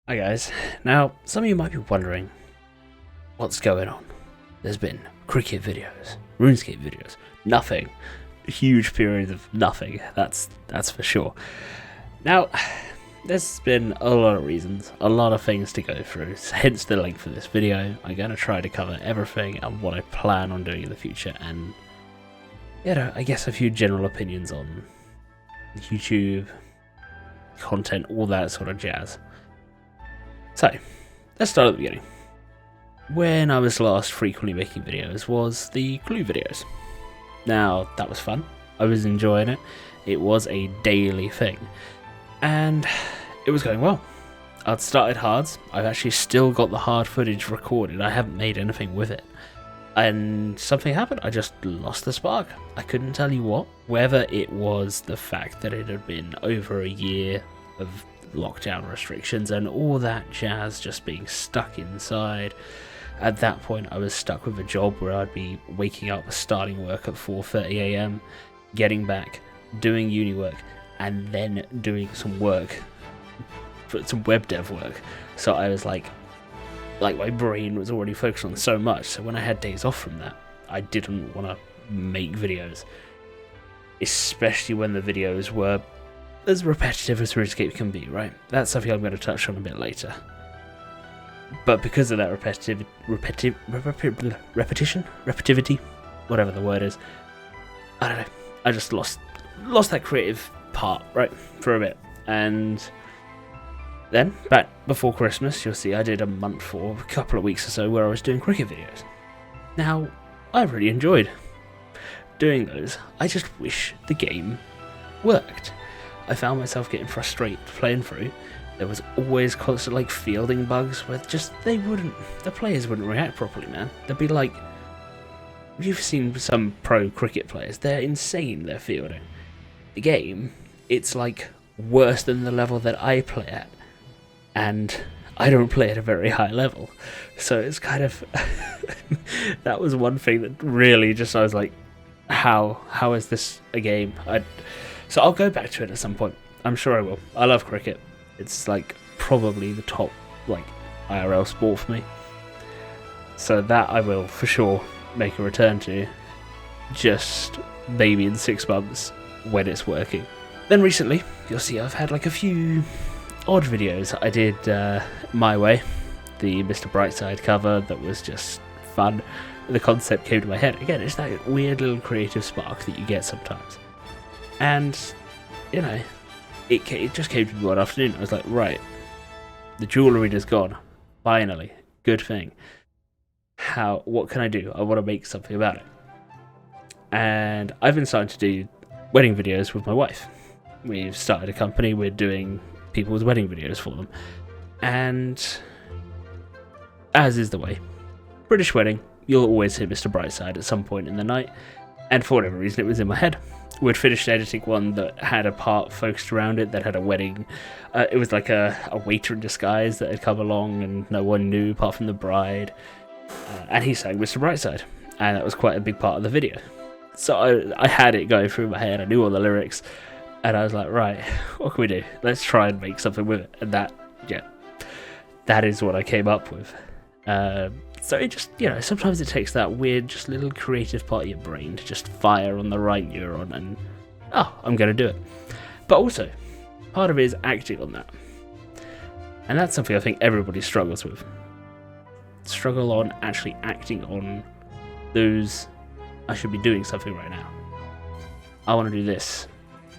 Hi guys. Now, some of you might be wondering what's going on. There's been cricket videos, RuneScape videos, nothing. A huge period of nothing, that's for sure. Now, there's been a lot of reasons, a lot of things to go through, hence the link for this video. I'm going to try to cover everything and what I plan on doing in the future, and I guess a few general opinions on YouTube, content, all that sort of jazz. So, let's start at the beginning. When I was last frequently making videos was the Clue videos. Now, that was fun. I was enjoying it. It was a daily thing. And it was going well. I'd started hards. I've actually still got the hard footage recorded. I haven't made anything with it. And something happened. I just lost the spark. I couldn't tell you what. Whether it was the fact that it had been over a year of lockdown restrictions and all that jazz, just being stuck inside. At that point I was stuck with a job where I'd be waking up, starting work at 4:30 AM, getting back, doing uni work, and then doing some work, some web dev work. So I was like my brain was already focused on so much, so when I had days off from that, I didn't want to make videos, especially when the videos were as repetitive as RuneScape can be, right? That's something I'm going to touch on a bit later. But because of that repetitivity, whatever the word is, I don't know, I just lost that creative part, right, for a bit. And then, back before Christmas, you'll see I did a month or a couple of weeks or so where I was doing cricket videos. Now, I really enjoyed doing those. I just wish the game worked. I found myself getting frustrated playing through. There was always constant fielding bugs where the players wouldn't react properly, man. They'd be like, you've seen some pro cricket players, they're insane, their fielding. The game, it's worse than the level that I play at. And I don't play at a very high level. So it's kind of, that was one thing that really just, I was like, how is this a game? So I'll go back to it at some point. I'm sure I will. I love cricket. It's probably the top IRL sport for me. So that I will for sure make a return to. Just maybe in 6 months when it's working. Then recently, you'll see I've had a few odd videos. I did My Way, the Mr. Brightside cover that was just fun. The concept came to my head. Again, it's that weird little creative spark that you get sometimes. And, it just came to me one afternoon. I was like, right, the jewellery is gone. Finally. Good thing. What can I do? I want to make something about it. And I've been starting to do wedding videos with my wife. We've started a company. We're doing people's wedding videos for them. And, as is the way, British wedding, you'll always hear Mr. Brightside at some point in the night. And for whatever reason, it was in my head. We'd finished editing one that had a part focused around it that had a wedding. It was like a waiter in disguise that had come along and no one knew apart from the bride. And he sang Mr. Brightside. And that was quite a big part of the video. So I had it going through my head. I knew all the lyrics. And I was like, right, what can we do? Let's try and make something with it. And that is what I came up with. So it just, sometimes it takes that weird, just little creative part of your brain to just fire on the right neuron and, I'm going to do it. But also, part of it is acting on that. And that's something I think everybody struggles with. Struggle on actually acting on those, I should be doing something right now. I want to do this.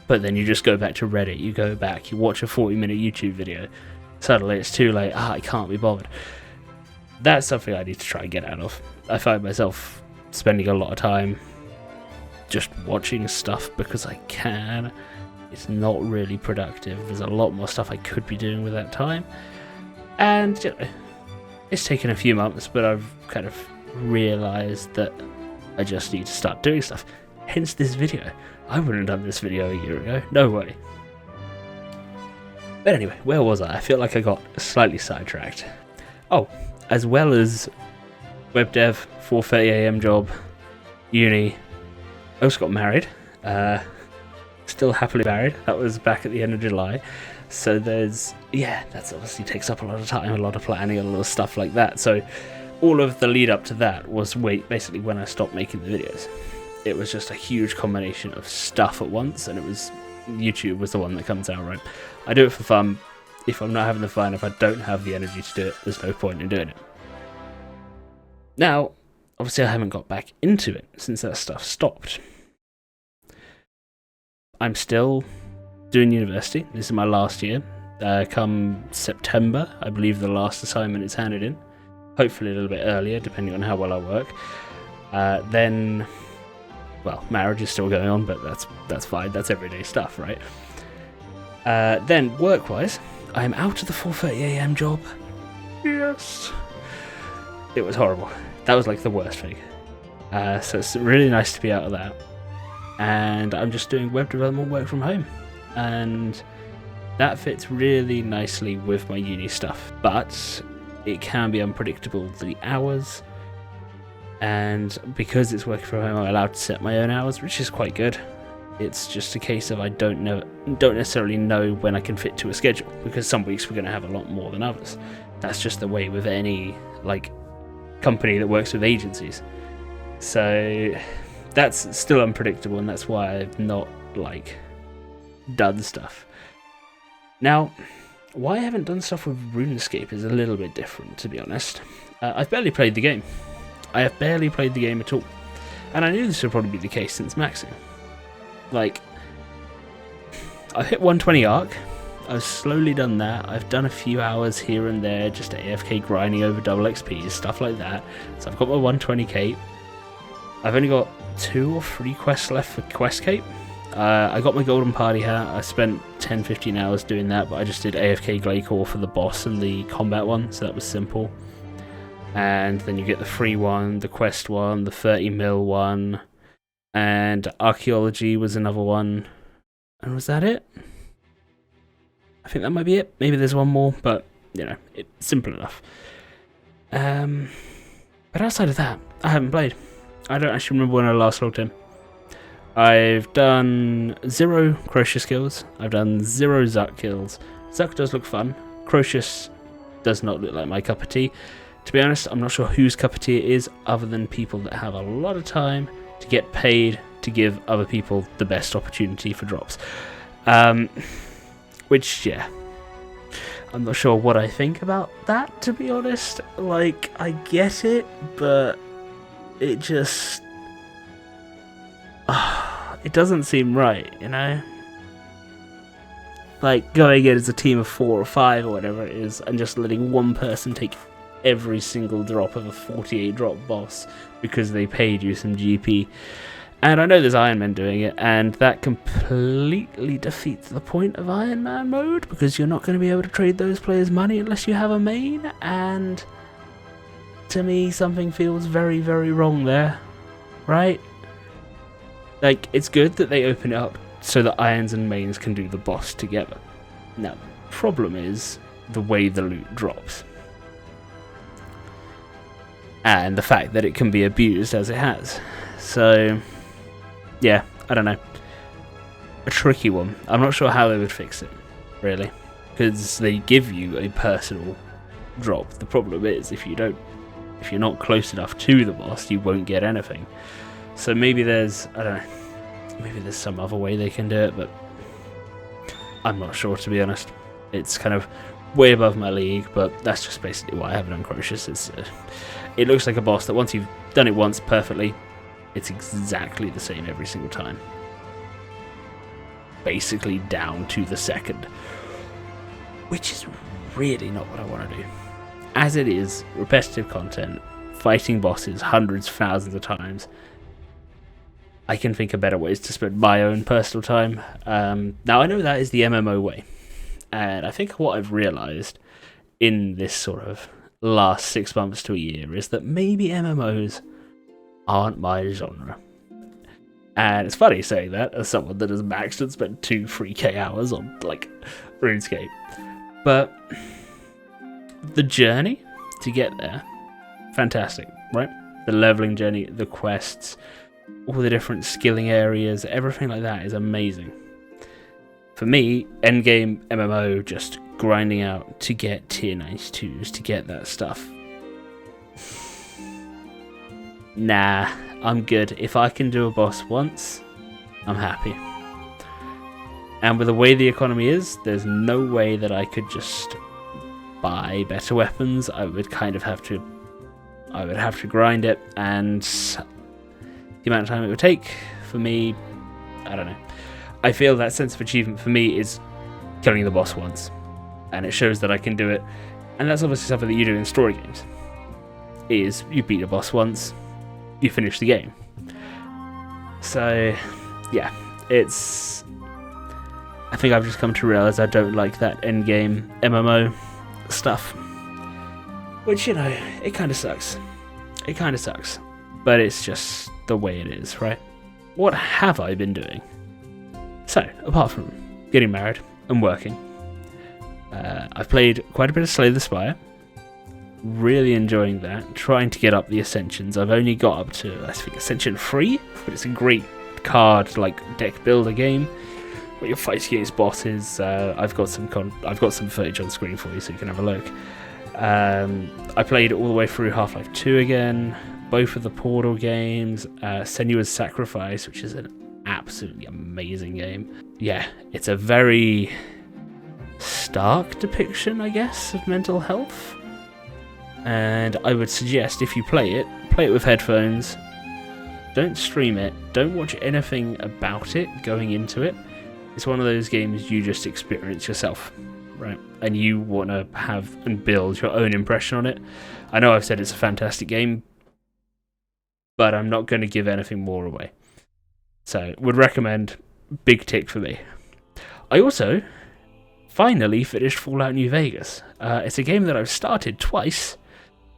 But then you just go back to Reddit, you go back, you watch a 40-minute YouTube video. Suddenly it's too late, I can't be bothered. That's something I need to try and get out of. I find myself spending a lot of time just watching stuff because I can. It's not really productive. There's a lot more stuff I could be doing with that time. And, it's taken a few months, but I've kind of realised that I just need to start doing stuff. Hence this video. I wouldn't have done this video a year ago. No way. But anyway, where was I? I feel like I got slightly sidetracked. Oh, as well as web dev, 4:30 AM job, uni, I also got married. Still happily married. That was back at the end of July. So that's obviously takes up a lot of time, a lot of planning, a lot of stuff like that. So all of the lead up to that was basically when I stopped making the videos. It was just a huge combination of stuff at once, and YouTube was the one that comes out, right? I do it for fun. If I'm not having the fun, if I don't have the energy to do it, there's no point in doing it. Now, obviously I haven't got back into it since that stuff stopped. I'm still doing university. This is my last year. Come September, I believe the last assignment is handed in. Hopefully a little bit earlier, depending on how well I work. Then, well, marriage is still going on, but that's fine. That's everyday stuff, right? Then, work-wise, I am out of the 4:30 AM job. Yes. It was horrible. That was like the worst thing. So it's really nice to be out of that. And I'm just doing web development work from home. And that fits really nicely with my uni stuff. But it can be unpredictable, the hours. And because it's working from home, I'm allowed to set my own hours, which is quite good. It's just a case of I don't necessarily know when I can fit to a schedule, because some weeks we're going to have a lot more than others. That's just the way with any company that works with agencies. So that's still unpredictable, and that's why I've not done stuff. Now, why I haven't done stuff with RuneScape is a little bit different, to be honest. I've barely played the game. I have barely played the game at all, and I knew this would probably be the case since maxing. I've hit 120 arc. I've slowly done that. I've done a few hours here and there, just AFK grinding over double XP, stuff like that. So I've got my 120 cape. I've only got 2 or 3 quests left for Quest Cape. I got my golden party hat. I spent 10-15 hours doing that, but I just did AFK Glaycore for the boss and the combat one, so that was simple. And then you get the free one, the quest one, the 30 mil one, and archaeology was another one. And was that it? I think that might be it. Maybe there's one more, but it's simple enough. But outside of that, I haven't played. I don't actually remember when I last logged in. I've done 0 Crocius kills. I've done 0 Zuck kills. Zuck does look fun. Crocius does not look like my cup of tea. To be honest, I'm not sure whose cup of tea it is, other than people that have a lot of time to get paid to give other people the best opportunity for drops. Which, yeah, I'm not sure what I think about that, to be honest. I get it, but it just... it doesn't seem right, going in as a team of 4 or 5 or whatever it is, and just letting one person take every single drop of a 48 drop boss because they paid you some GP. And I know there's Iron Man doing it, and that completely defeats the point of Iron Man mode, because you're not going to be able to trade those players money unless you have a main, and to me something feels very, very wrong there, right? It's good that they open it up so that Irons and mains can do the boss together. Now, the problem is the way the loot drops. And the fact that it can be abused as it has. So, yeah, I don't know. A tricky one. I'm not sure how they would fix it, really. Because they give you a personal drop. The problem is, if you're not close enough to the boss, you won't get anything. So maybe there's some other way they can do it, but I'm not sure, to be honest. It's kind of way above my league, but that's just basically why I haven't done Crocius. It looks like a boss that once you've done it once perfectly, it's exactly the same every single time. Basically down to the second. Which is really not what I want to do. As it is, repetitive content, fighting bosses hundreds, thousands of times, I can think of better ways to spend my own personal time. Now, I know that is the MMO way. And I think what I've realised in this sort of last 6 months to a year is that maybe MMOs aren't my genre. And it's funny saying that as someone that has maxed and spent 2-3k hours on, RuneScape. But the journey to get there, fantastic, right? The leveling journey, the quests, all the different skilling areas, everything like that is amazing. For me, endgame MMO, just grinding out to get tier 92s, to get that stuff. Nah, I'm good. If I can do a boss once, I'm happy. And with the way the economy is, there's no way that I could just buy better weapons. I would kind of have to grind it, and the amount of time it would take for me, I don't know. I feel that sense of achievement for me is killing the boss once, and it shows that I can do it. And that's obviously something that you do in story games, is you beat a boss once, you finish the game. So yeah, I think I've just come to realise I don't like that endgame MMO stuff, which, you know, it kind of sucks. It kind of sucks, but it's just the way it is, right? What have I been doing? So, apart from getting married and working, I've played quite a bit of Slay the Spire. Really enjoying that. Trying to get up the Ascensions. I've only got up to, I think, Ascension 3, but it's a great card, like, deck builder game where you fight against bosses. I've got some footage on screen for you so you can have a look. I played all the way through Half-Life 2 again, both of the Portal games, Senua's Sacrifice, which is an absolutely amazing game. Yeah, it's a very stark depiction, I guess, of mental health. And I would suggest, if you play it with headphones. Don't stream it. Don't watch anything about it going into it. It's one of those games you just experience yourself, right? And you want to have and build your own impression on it. I know I've said it's a fantastic game, but I'm not going to give anything more away. So, would recommend. Big tick for me. I also finally finished Fallout New Vegas. It's a game that I've started twice,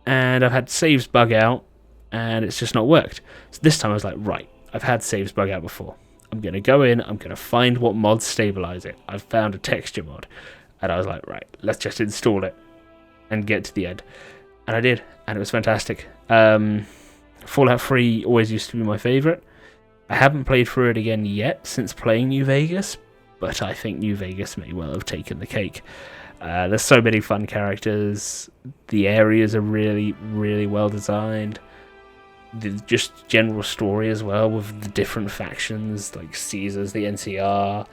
and I've had saves bug out, and it's just not worked. So this time I was like, right, I've had saves bug out before. I'm going to go in, I'm going to find what mods stabilize it. I've found a texture mod, and I was like, right, let's just install it and get to the end. And I did, and it was fantastic. Fallout 3 always used to be my favourite. I haven't played through it again yet since playing New Vegas, but I think New Vegas may well have taken the cake. There's so many fun characters. The areas are really, really well designed. The just general story as well, with the different factions, like Caesars, the NCR.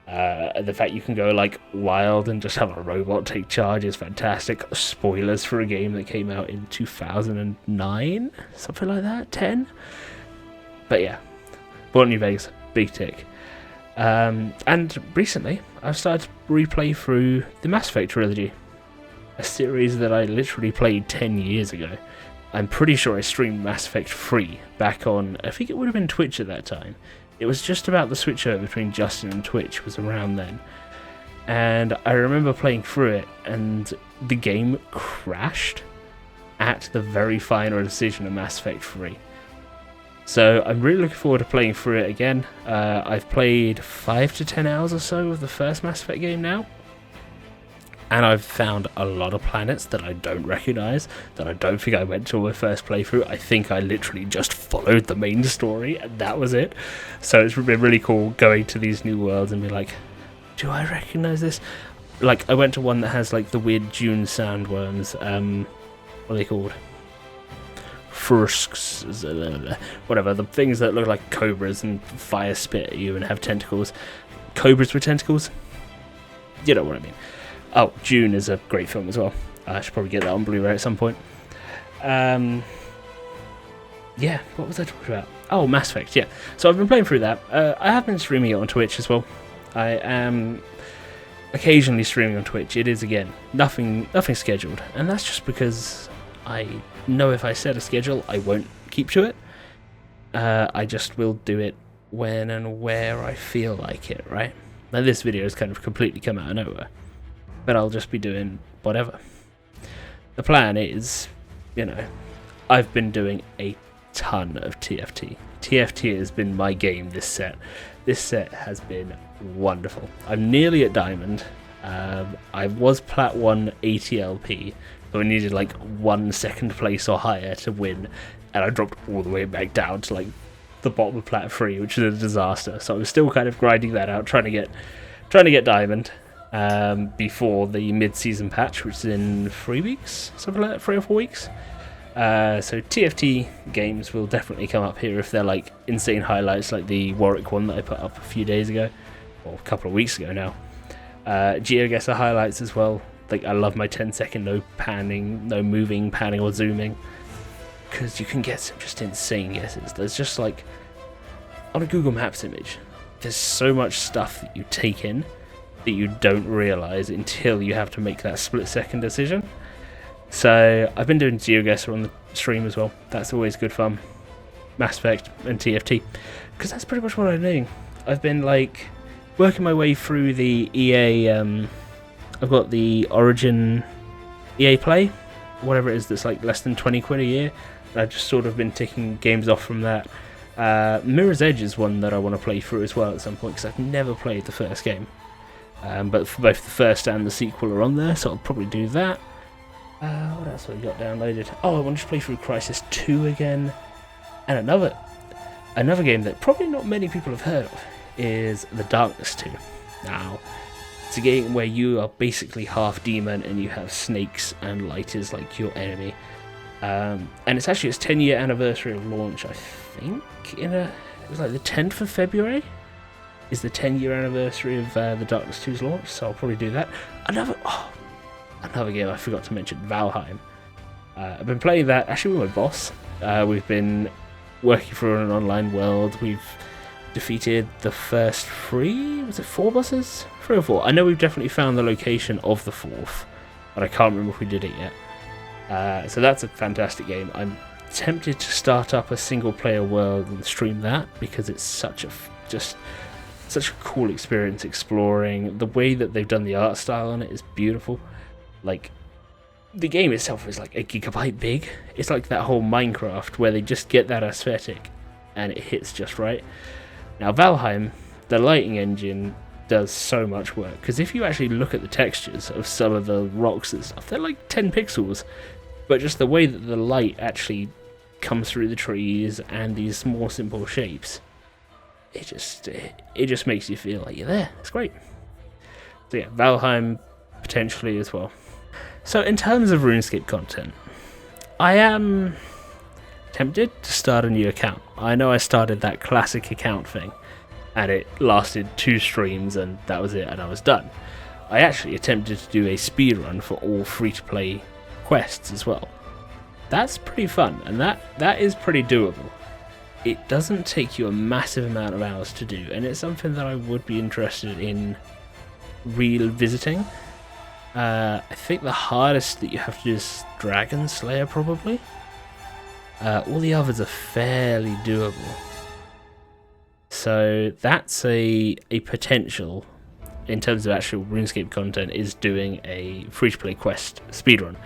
The fact you can go like wild and just have a robot take charge is fantastic. Spoilers for a game that came out in 2009, something like that, 10. But yeah, Fallout New Vegas, big tick. And recently, I've started to replay through the Mass Effect trilogy, a series that I literally played 10 years ago. I'm pretty sure I streamed Mass Effect 3 back on, I think it would have been Twitch at that time. It was just about the switchover between Justin and Twitch, was around then. And I remember playing through it, and the game crashed at the very final decision of Mass Effect 3. So I'm really looking forward to playing through it again. I've played 5 to 10 hours or so of the first Mass Effect game now. And I've found a lot of planets that I don't recognise, that I don't think I went to on my first playthrough. I think I literally just followed the main story, and that was it. So it's been really cool going to these new worlds and be like, do I recognise this? Like, I went to one that has like the weird Dune sandworms. What are they called? Frusks, whatever, the things that look like cobras and fire spit at you and have tentacles. Cobras with tentacles? You know what I mean. Oh, Dune is a great film as well. I should probably get that on Blu-ray at some point. Yeah, what was I talking about? Oh, Mass Effect, yeah. So I've been playing through that. I have been streaming it on Twitch as well. I am occasionally streaming on Twitch. It is, again, nothing scheduled. And that's just because I know if I set a schedule, I won't keep to it. I just will do it when and where I feel like it, right? Now, this video has kind of completely come out of nowhere. But I'll just be doing whatever. The plan is, you know, I've been doing a ton of TFT. TFT has been my game this set. This set has been wonderful. I'm nearly at Diamond. I was Plat 1 ATLP, but I needed like 1 second place or higher to win, and I dropped all the way back down to like the bottom of Plat 3, which is a disaster. So I'm still kind of grinding that out, trying to get trying to get Diamond before the mid-season patch, which is in 3 weeks, something like that, 3 or 4 weeks. So TFT games will definitely come up here if they're like insane highlights, like the Warwick one that I put up a few days ago, or a couple of weeks ago now. GeoGuessr highlights as well. Like, I love my 10-second no panning, no moving, panning or zooming, because you can get some just insane guesses. There's just like, on a Google Maps image, there's so much stuff that you take in that you don't realise until you have to make that split-second decision. So I've been doing GeoGuessr on the stream as well. That's always good fun. Mass Effect and TFT, because that's pretty much what I'm doing. I've been like working my way through the EA. I've got the Origin EA Play, whatever it is, that's like less than 20 quid a year. And I've just sort of been ticking games off from that. Mirror's Edge is one that I want to play through as well at some point, because I've never played the first game. But both the first and the sequel are on there, so I'll probably do that. What else have I got downloaded? Oh, I want to play through Crysis 2 again. And another game that probably not many people have heard of is The Darkness 2. Now, it's a game where you are basically half demon and you have snakes and light is like your enemy. And it's actually its 10-year anniversary of launch, I think. It was like the 10th of February is the 10-year anniversary of The Darkness 2's launch, so I'll probably do that. Another game I forgot to mention, Valheim. I've been playing that actually with my boss. We've been working through an online world. We've defeated the first 3, was it 4 bosses? 3 or 4. I know we've definitely found the location of the 4th, but I can't remember if we did it yet. So that's a fantastic game. I'm tempted to start up a single player world and stream that, because it's such a cool experience exploring. The way that they've done the art style on it is beautiful. Like, the game itself is like 1 gigabyte big. It's like that whole Minecraft where they just get that aesthetic and it hits just right. Now Valheim, the lighting engine does so much work, because if you actually look at the textures of some of the rocks and stuff, they're like 10 pixels, but just the way that the light actually comes through the trees and these more simple shapes, it just makes you feel like you're there. It's great. So yeah, Valheim potentially as well. So in terms of RuneScape content, I am tempted to start a new account. I know I started that classic account thing, and it lasted 2 streams and that was it, and I was done. I actually attempted to do a speedrun for all free-to-play quests as well. That's pretty fun, and that is pretty doable. It doesn't take you a massive amount of hours to do, and it's something that I would be interested in revisiting. I think the hardest that you have to do is Dragon Slayer, probably. All the others are fairly doable. So that's a potential, in terms of actual RuneScape content, is doing a free-to-play quest speedrun.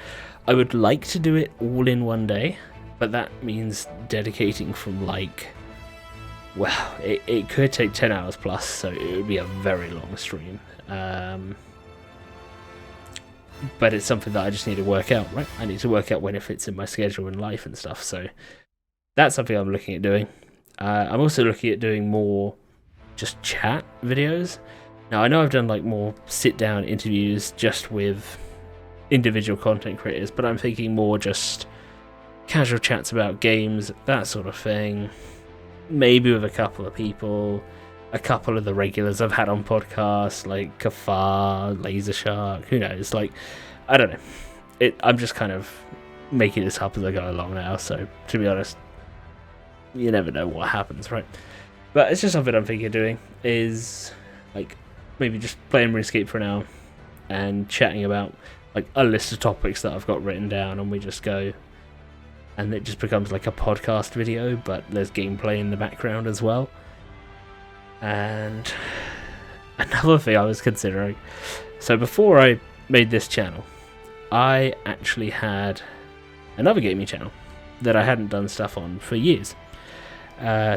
I would like to do it all in one day, but that means dedicating from like, well, it could take 10 hours plus, so it would be a very long stream. But it's something that I just need to work out, right? I need to work out when it fits in my schedule and life and stuff, so that's something I'm looking at doing. I'm also looking at doing more just chat videos. Now, I know I've done like more sit-down interviews just with individual content creators, but I'm thinking more just casual chats about games, that sort of thing. Maybe with a couple of people, a couple of the regulars I've had on podcasts, like Kafar, Laser Shark, who knows, like, I don't know. I'm just kind of making this up as I go along now, so to be honest, you never know what happens, right? But it's just something I'm thinking of doing, is like maybe just playing RuneScape for an hour and chatting about like a list of topics that I've got written down, and we just go, and it just becomes like a podcast video, but there's gameplay in the background as well. And another thing I was considering, so before I made this channel, I actually had another gaming channel that I hadn't done stuff on for years.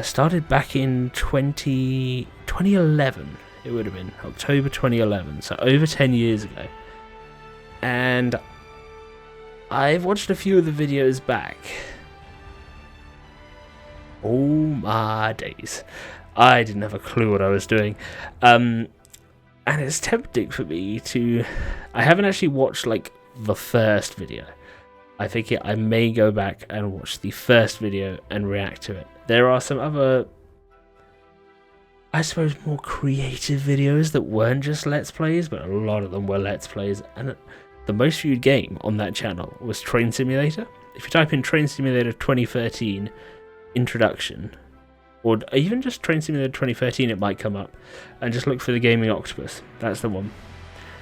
Started back in 2011, it would have been October 2011, so over 10 years ago. And I've watched a few of the videos back. Oh my days. I didn't have a clue what I was doing. And it's tempting for me to... I haven't actually watched, like, the first video. I think I may go back and watch the first video and react to it. There are some other, I suppose, more creative videos that weren't just Let's Plays, but a lot of them were Let's Plays. And the most viewed game on that channel was Train Simulator. If you type in Train Simulator 2013 Introduction, or even just Train Simulator 2013, it might come up. And just look for the Gaming Octopus. That's the one.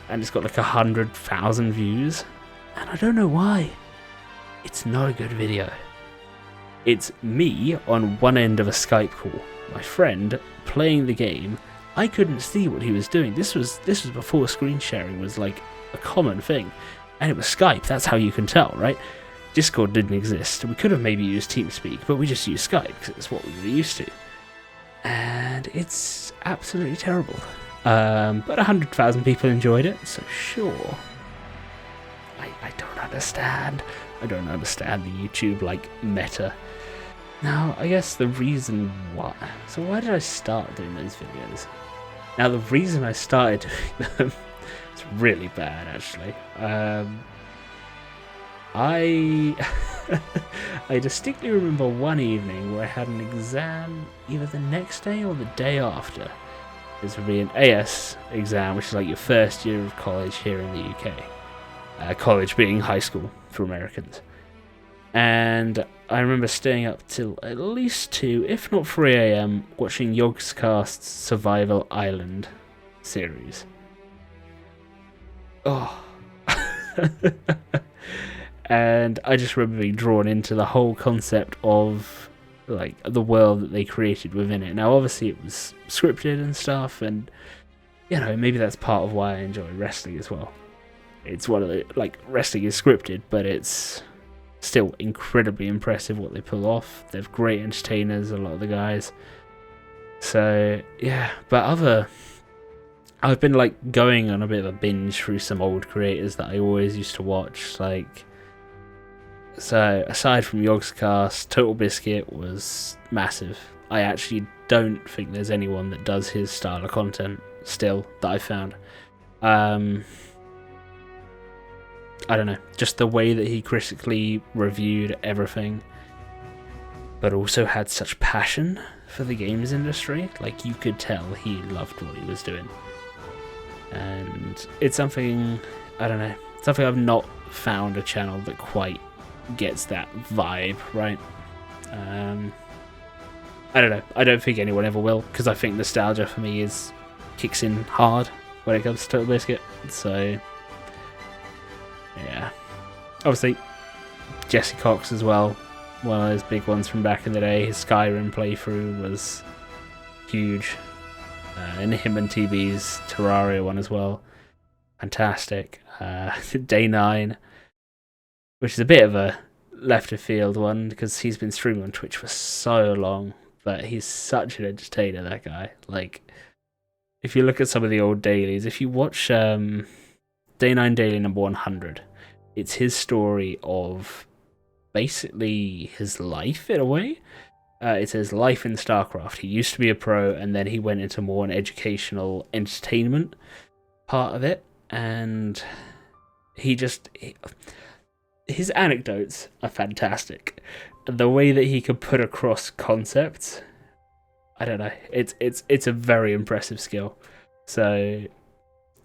And it's got like 100,000 views. And I don't know why. It's not a good video. It's me on one end of a Skype call, my friend playing the game. I couldn't see what he was doing. This was before screen sharing was like a common thing, and it was Skype. That's how you can tell, right? Discord didn't exist. We could have maybe used TeamSpeak, but we just used Skype because it's what we were used to. And it's absolutely terrible. But 100,000 people enjoyed it, so sure. I don't understand. I don't understand the YouTube, like, meta. Now, I guess the reason why... So why did I start doing those videos? Now, the reason I started doing them... It's really bad, actually. I distinctly remember one evening where I had an exam either the next day or the day after. This would be an AS exam, which is like your first year of college here in the UK. College being high school for Americans. And I remember staying up till at least 2, if not 3 a.m. watching Yogscast's Survival Island series. Oh. And I just remember being drawn into the whole concept of like the world that they created within it. Now obviously it was scripted and stuff, and you know, maybe that's part of why I enjoy wrestling as well. It's one of the, like, wrestling is scripted, but it's still incredibly impressive what they pull off. They're great entertainers, a lot of the guys. So, yeah, but I've been, like, going on a bit of a binge through some old creators that I always used to watch, like, so, aside from Yogscast, Total Biscuit was massive. I actually don't think there's anyone that does his style of content still that I've found. I don't know, just the way that he critically reviewed everything, but also had such passion for the games industry. Like, you could tell he loved what he was doing. And it's something, I don't know, something I've not found a channel that quite gets that vibe, right? I don't know, I don't think anyone ever will, because I think nostalgia for me kicks in hard when it comes to Total Biscuit, so... yeah. Obviously, Jesse Cox as well. One of those big ones from back in the day. His Skyrim playthrough was huge. And him and TB's Terraria one as well. Fantastic. Day 9, which is a bit of a left of field one because he's been streaming on Twitch for so long. But he's such an entertainer, that guy. Like, if you look at some of the old dailies, if you watch Day 9 Daily number 100, it's his story of basically his life in a way. It says life in StarCraft. He used to be a pro, and then he went into more an educational entertainment part of it. And his anecdotes are fantastic. The way that he could put across concepts, I don't know. It's a very impressive skill. So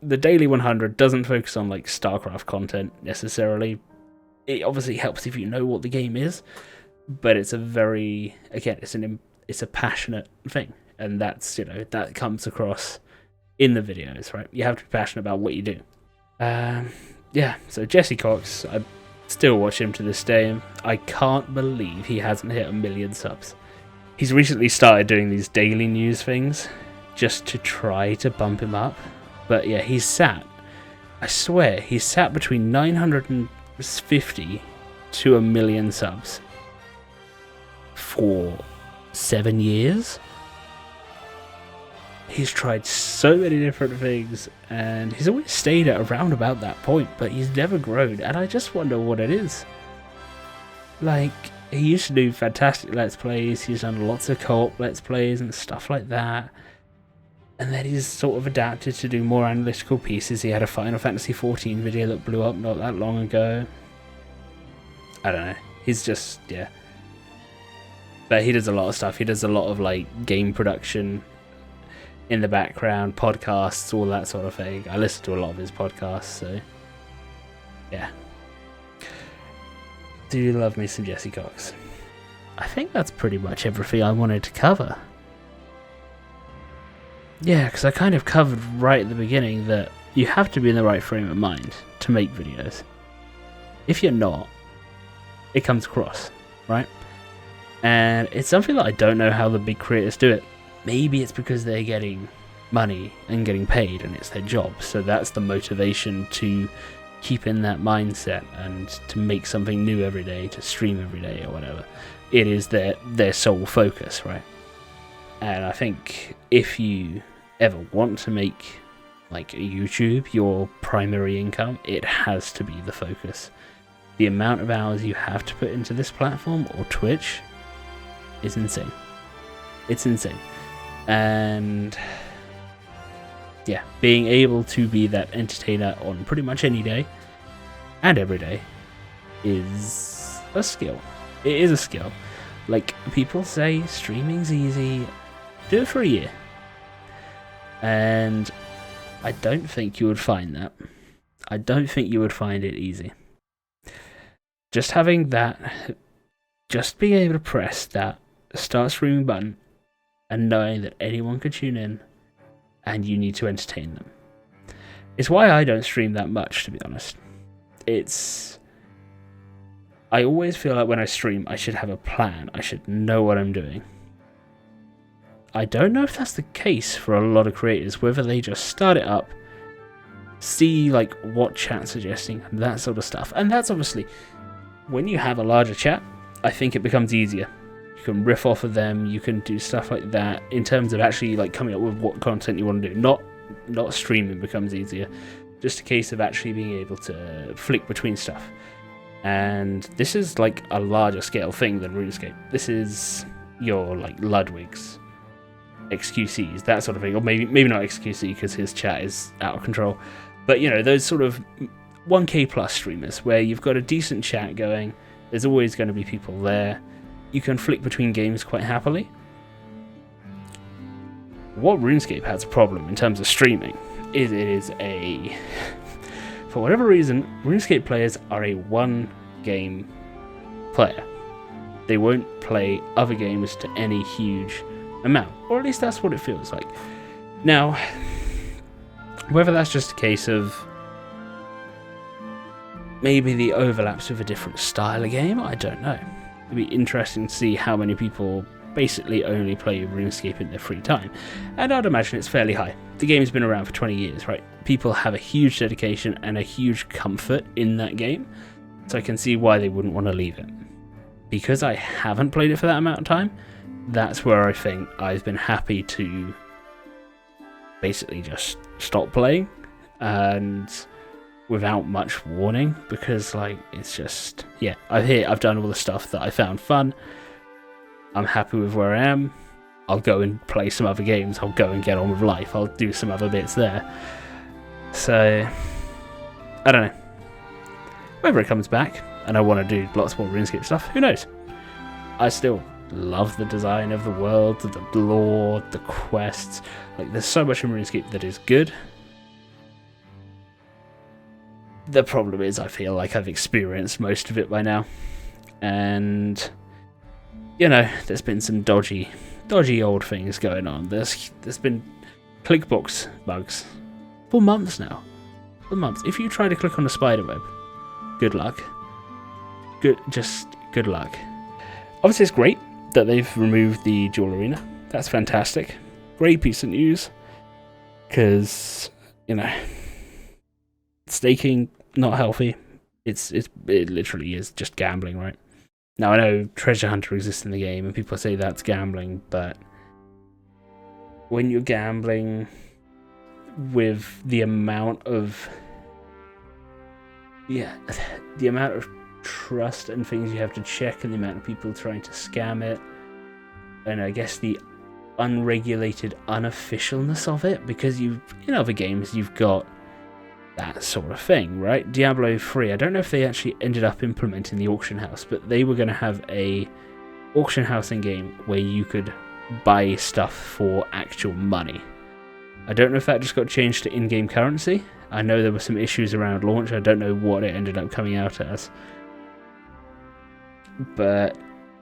the Daily 100 doesn't focus on like StarCraft content necessarily. It obviously helps if you know what the game is, but it's a very, again, it's a passionate thing, and that's, you know, that comes across in the videos, right? You have to be passionate about what you do. Yeah, so Jesse Cox, I still watch him to this day. I can't believe he hasn't hit 1 million subs. He's recently started doing these daily news things just to try to bump him up. But yeah, he's sat between 950 to 1 million subs for 7 years. He's tried so many different things, and he's always stayed at around about that point, but he's never grown, and I just wonder what it is. Like, he used to do fantastic Let's Plays, he's done lots of co-op Let's Plays and stuff like that, And then he's sort of adapted to do more analytical pieces. He had a Final Fantasy XIV video that blew up not that long ago. I don't know. He's just, yeah. But he does a lot of stuff. He does a lot of like game production in the background, podcasts, all that sort of thing. I listen to a lot of his podcasts, so yeah. Do you love me some Jesse Cox? I think that's pretty much everything I wanted to cover. Yeah, because I kind of covered right at the beginning that you have to be in the right frame of mind to make videos. If you're not, it comes across, right? And it's something that I don't know how the big creators do it. Maybe it's because they're getting money and getting paid and it's their job, so that's the motivation to keep in that mindset and to make something new every day, to stream every day or whatever. It is their sole focus, right? And I think if you ever want to make like YouTube your primary income, it has to be the focus. The amount of hours you have to put into this platform or Twitch is insane. It's insane. And yeah, being able to be that entertainer on pretty much any day and every day is a skill. It is a skill. Like, people say streaming's easy. Do it for a year. And I don't think you would find that. I don't think you would find it easy. Just having that, just being able to press that start streaming button and knowing that anyone could tune in and you need to entertain them. It's why I don't stream that much, to be honest. I always feel like when I stream, I should have a plan. I should know what I'm doing. I don't know if that's the case for a lot of creators, whether they just start it up, see like what chat's suggesting, and that sort of stuff. And that's obviously, when you have a larger chat, I think it becomes easier. You can riff off of them, you can do stuff like that in terms of actually like coming up with what content you want to do. Not streaming becomes easier. Just a case of actually being able to flick between stuff. And this is like a larger scale thing than RuneScape. This is your like Ludwig's, XQCs, that sort of thing. Or maybe not XQC because his chat is out of control. But you know, those sort of 1K plus streamers where you've got a decent chat going. There's always going to be people there. You can flick between games quite happily. What RuneScape has a problem in terms of streaming is it is a... For whatever reason, RuneScape players are a one-game player. They won't play other games to any huge amount. Or at least that's what it feels like. Now, whether that's just a case of maybe the overlaps with a different style of game, I don't know. It'd be interesting to see how many people basically only play RuneScape in their free time. And I'd imagine it's fairly high. The game's been around for 20 years, right? People have a huge dedication and a huge comfort in that game, so I can see why they wouldn't want to leave it. Because I haven't played it for that amount of time, that's where I think I've been happy to basically just stop playing, and without much warning, because like it's just, yeah, I've done all the stuff that I found fun. I'm happy with where I am. I'll go and play some other games. I'll go and get on with life. I'll do some other bits there. So, I don't know. Whether it comes back and I want to do lots more RuneScape stuff, who knows? I still love the design of the world, the lore, the quests. Like, there's so much in RuneScape that is good. The problem is I feel like I've experienced most of it by now. And, you know, there's been some dodgy old things going on. There's been clickbox bugs for months now. For months. If you try to click on a spider web, good luck. Good luck. Obviously, it's great that they've removed the duel arena. That's fantastic. Great piece of news. Because, you know, staking, not healthy. It literally is just gambling, right? Now, I know Treasure Hunter exists in the game, and people say that's gambling, but when you're gambling with the amount of trust and things you have to check, and the amount of people trying to scam it, and I guess the unregulated unofficialness of it, because in other games you've got that sort of thing, right? Diablo 3, I don't know if they actually ended up implementing the auction house, but they were going to have a auction house in game where you could buy stuff for actual money. I don't know if that just got changed to in-game currency. I know there were some issues around launch. I don't know what it ended up coming out as. But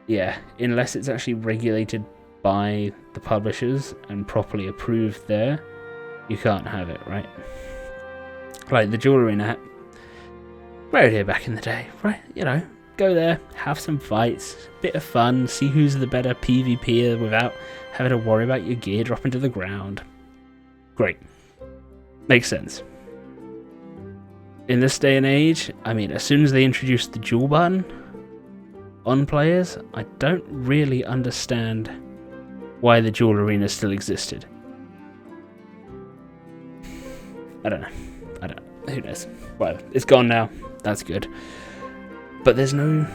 yeah, unless it's actually regulated by the publishers and properly approved there, you can't have it, right? Like the jewellery net, right here back in the day, right? Go there, have some fights, bit of fun, see who's the better PvPer without having to worry about your gear dropping to the ground. Great. Makes sense. In this day and age, I mean, as soon as they introduced the dual button on players, I don't really understand why the dual arena still existed. I don't know. Who knows? Whatever. It's gone now. That's good. But there's no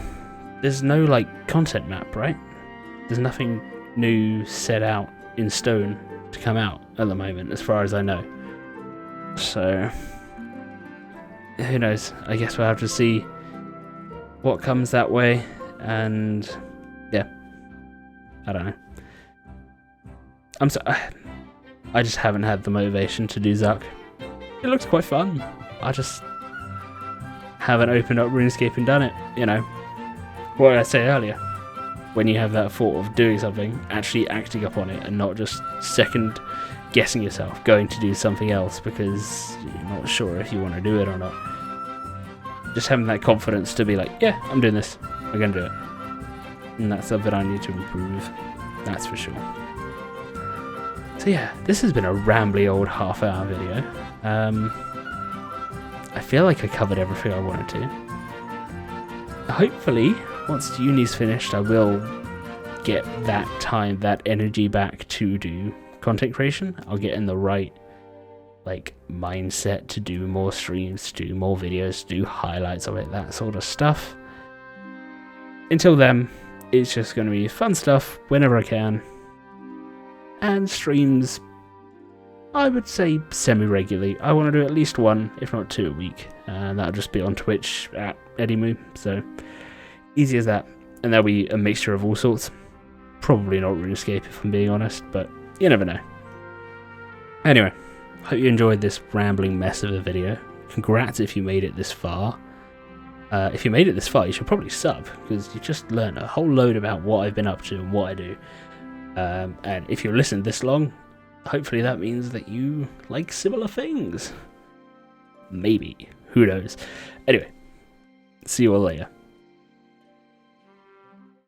like content map, right? There's nothing new set out in stone to come out at the moment, as far as I know. So who knows? I guess we'll have to see what comes that way, and yeah, I don't know. I just haven't had the motivation to do Zuck. It looks quite fun. I just haven't opened up RuneScape and done it. What did I say earlier? When you have that thought of doing something, actually acting upon it, and not just second guessing yourself, going to do something else because you're not sure if you want to do it or not. Just having that confidence to be like, yeah, I'm doing this. I'm going to do it. And that's something I need to improve. That's for sure. So yeah, this has been a rambly old half-hour video. I feel like I covered everything I wanted to. Hopefully, once uni's finished, I will get that time, that energy back to do content creation. I'll get in the right mindset to do more streams, to do more videos, to do highlights of it, that sort of stuff. Until then, it's just going to be fun stuff whenever I can. And streams, I would say semi-regularly. I want to do at least one, if not two a week. And that'll just be on Twitch at EddieMoo. So, easy as that. And there'll be a mixture of all sorts. Probably not RuneScape, if I'm being honest, but you never know. Anyway, hope you enjoyed this rambling mess of a video. Congrats if you made it this far. If you made it this far, you should probably sub, because you just learned a whole load about what I've been up to and what I do. And if you've listened this long, hopefully that means that you like similar things. Maybe. Who knows? Anyway, see you all later.